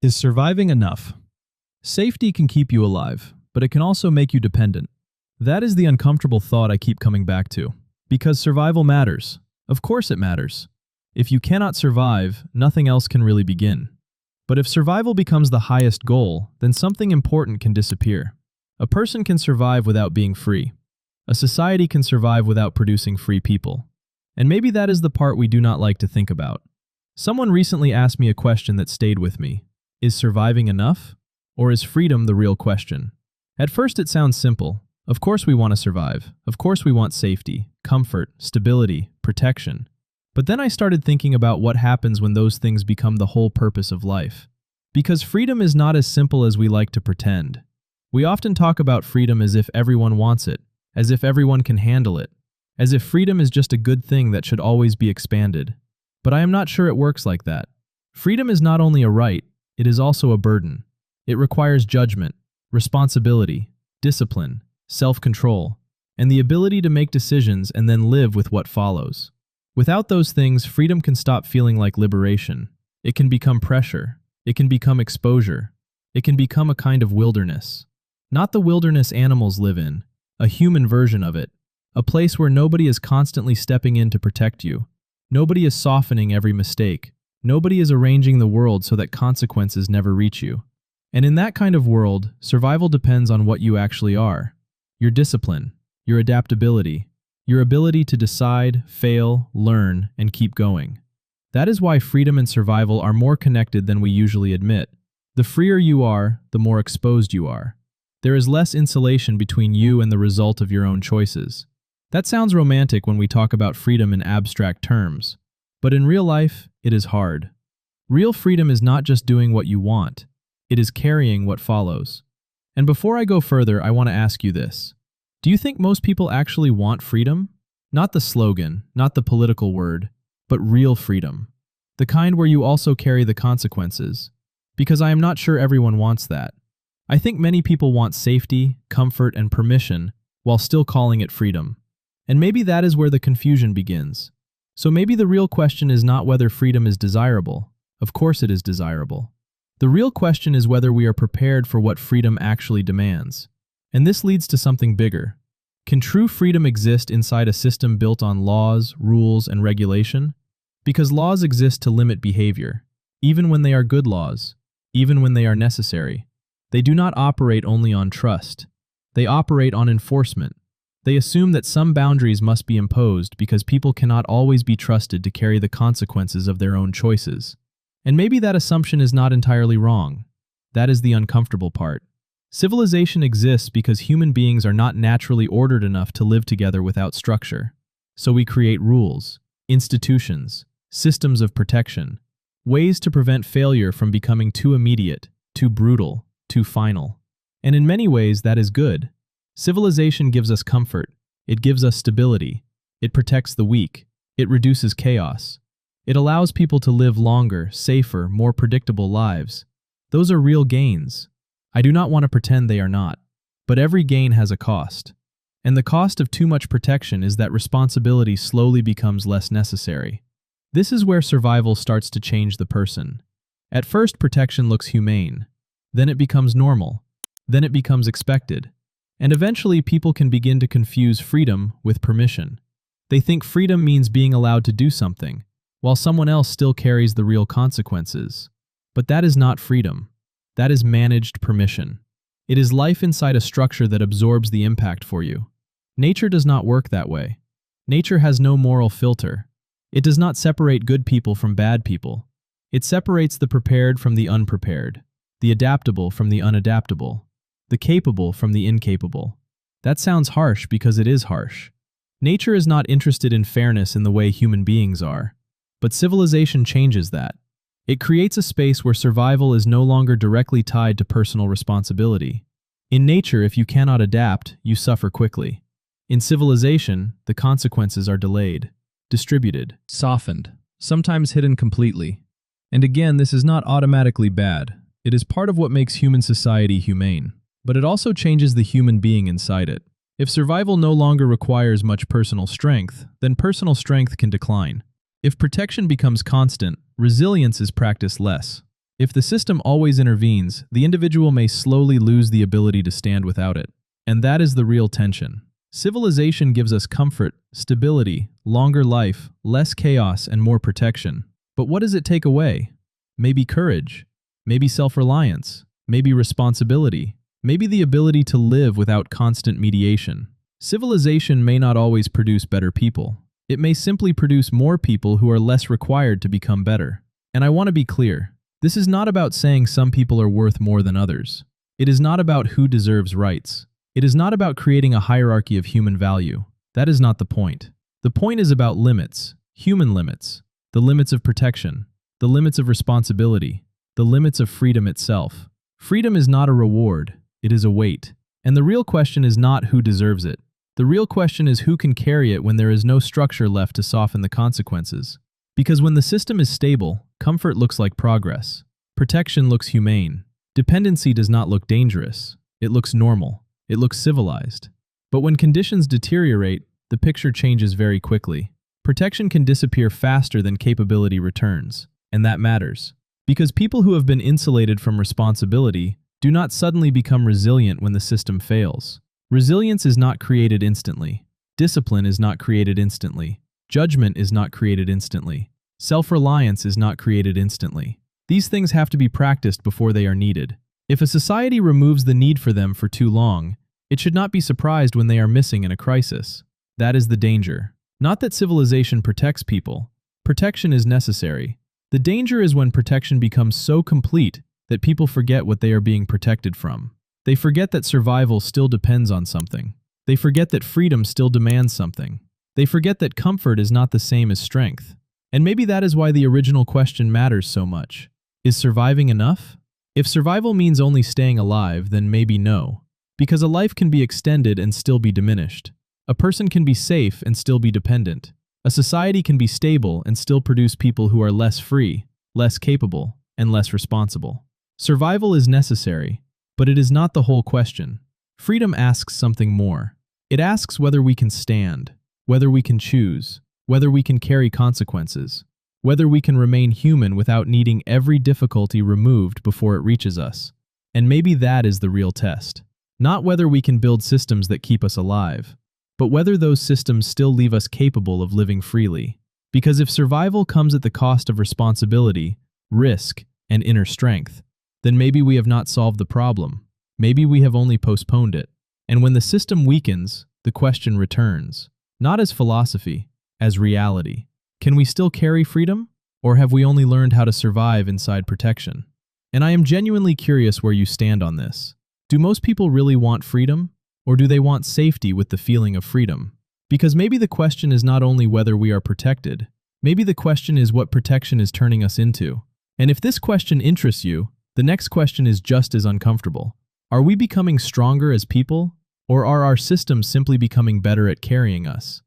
Is surviving enough? Safety can keep you alive, but it can also make you dependent. That is the uncomfortable thought I keep coming back to. Because survival matters. Of course it matters. If you cannot survive, nothing else can really begin. But if survival becomes the highest goal, then something important can disappear. A person can survive without being free. A society can survive without producing free people. And maybe that is the part we do not like to think about. Someone recently asked me a question that stayed with me. Is surviving enough? Or is freedom the real question? At first it sounds simple. Of course we want to survive. Of course we want safety, comfort, stability, protection. But then I started thinking about what happens when those things become the whole purpose of life. Because freedom is not as simple as we like to pretend. We often talk about freedom as if everyone wants it, as if everyone can handle it, as if freedom is just a good thing that should always be expanded. But I am not sure it works like that. Freedom is not only a right, it is also a burden. It requires judgment, responsibility, discipline, self-control, and the ability to make decisions and then live with what follows. Without those things, freedom can stop feeling like liberation. It can become pressure. It can become exposure. It can become a kind of wilderness. Not the wilderness animals live in, a human version of it. A place where nobody is constantly stepping in to protect you. Nobody is softening every mistake. Nobody is arranging the world so that consequences never reach you. And in that kind of world, survival depends on what you actually are. Your discipline, your adaptability, your ability to decide, fail, learn, and keep going. That is why freedom and survival are more connected than we usually admit. The freer you are, the more exposed you are. There is less insulation between you and the result of your own choices. That sounds romantic when we talk about freedom in abstract terms. But in real life, it is hard. Real freedom is not just doing what you want. It is carrying what follows. And before I go further, I want to ask you this. Do you think most people actually want freedom? Not the slogan, not the political word, but real freedom. The kind where you also carry the consequences. Because I am not sure everyone wants that. I think many people want safety, comfort, and permission while still calling it freedom. And maybe that is where the confusion begins. So maybe the real question is not whether freedom is desirable. Of course it is desirable. The real question is whether we are prepared for what freedom actually demands. And this leads to something bigger. Can true freedom exist inside a system built on laws, rules, and regulation? Because laws exist to limit behavior, even when they are good laws, even when they are necessary. They do not operate only on trust. They operate on enforcement. They assume that some boundaries must be imposed because people cannot always be trusted to carry the consequences of their own choices. And maybe that assumption is not entirely wrong. That is the uncomfortable part. Civilization exists because human beings are not naturally ordered enough to live together without structure. So we create rules, institutions, systems of protection, ways to prevent failure from becoming too immediate, too brutal, too final. And in many ways, that is good. Civilization gives us comfort. It gives us stability. It protects the weak. It reduces chaos. It allows people to live longer, safer, more predictable lives. Those are real gains. I do not want to pretend they are not. But every gain has a cost. And the cost of too much protection is that responsibility slowly becomes less necessary. This is where survival starts to change the person. At first, protection looks humane. Then it becomes normal. Then it becomes expected. And eventually, people can begin to confuse freedom with permission. They think freedom means being allowed to do something, while someone else still carries the real consequences. But that is not freedom. That is managed permission. It is life inside a structure that absorbs the impact for you. Nature does not work that way. Nature has no moral filter. It does not separate good people from bad people. It separates the prepared from the unprepared, the adaptable from the unadaptable, the capable from the incapable. That sounds harsh because it is harsh. Nature is not interested in fairness in the way human beings are. But civilization changes that. It creates a space where survival is no longer directly tied to personal responsibility. In nature, if you cannot adapt, you suffer quickly. In civilization, the consequences are delayed, distributed, softened, sometimes hidden completely. And again, this is not automatically bad. It is part of what makes human society humane. But it also changes the human being inside it. If survival no longer requires much personal strength, then personal strength can decline. If protection becomes constant, resilience is practiced less. If the system always intervenes, the individual may slowly lose the ability to stand without it. And that is the real tension. Civilization gives us comfort, stability, longer life, less chaos, and more protection. But what does it take away? Maybe courage, maybe self-reliance, maybe responsibility, maybe the ability to live without constant mediation. Civilization may not always produce better people. It may simply produce more people who are less required to become better. And I want to be clear, this is not about saying some people are worth more than others. It is not about who deserves rights. It is not about creating a hierarchy of human value. That is not the point. The point is about limits, human limits, the limits of protection, the limits of responsibility, the limits of freedom itself. Freedom is not a reward, it is a weight. And the real question is not who deserves it. The real question is who can carry it when there is no structure left to soften the consequences. Because when the system is stable, comfort looks like progress. Protection looks humane. Dependency does not look dangerous. It looks normal. It looks civilized. But when conditions deteriorate, the picture changes very quickly. Protection can disappear faster than capability returns. And that matters. Because people who have been insulated from responsibility do not suddenly become resilient when the system fails. Resilience is not created instantly. Discipline is not created instantly. Judgment is not created instantly. Self-reliance is not created instantly. These things have to be practiced before they are needed. If a society removes the need for them for too long, it should not be surprised when they are missing in a crisis. That is the danger. Not that civilization protects people. Protection is necessary. The danger is when protection becomes so complete that people forget what they are being protected from. They forget that survival still depends on something. They forget that freedom still demands something. They forget that comfort is not the same as strength. And maybe that is why the original question matters so much. Is surviving enough? If survival means only staying alive, then maybe no. Because a life can be extended and still be diminished. A person can be safe and still be dependent. A society can be stable and still produce people who are less free, less capable, and less responsible. Survival is necessary, but it is not the whole question. Freedom asks something more. It asks whether we can stand, whether we can choose, whether we can carry consequences, whether we can remain human without needing every difficulty removed before it reaches us. And maybe that is the real test. Not whether we can build systems that keep us alive, but whether those systems still leave us capable of living freely. Because if survival comes at the cost of responsibility, risk, and inner strength, then maybe we have not solved the problem. Maybe we have only postponed it. And when the system weakens, the question returns. Not as philosophy, as reality. Can we still carry freedom? Or have we only learned how to survive inside protection? And I am genuinely curious where you stand on this. Do most people really want freedom? Or do they want safety with the feeling of freedom? Because maybe the question is not only whether we are protected, maybe the question is what protection is turning us into. And if this question interests you, the next question is just as uncomfortable. Are we becoming stronger as people? Or are our systems simply becoming better at carrying us?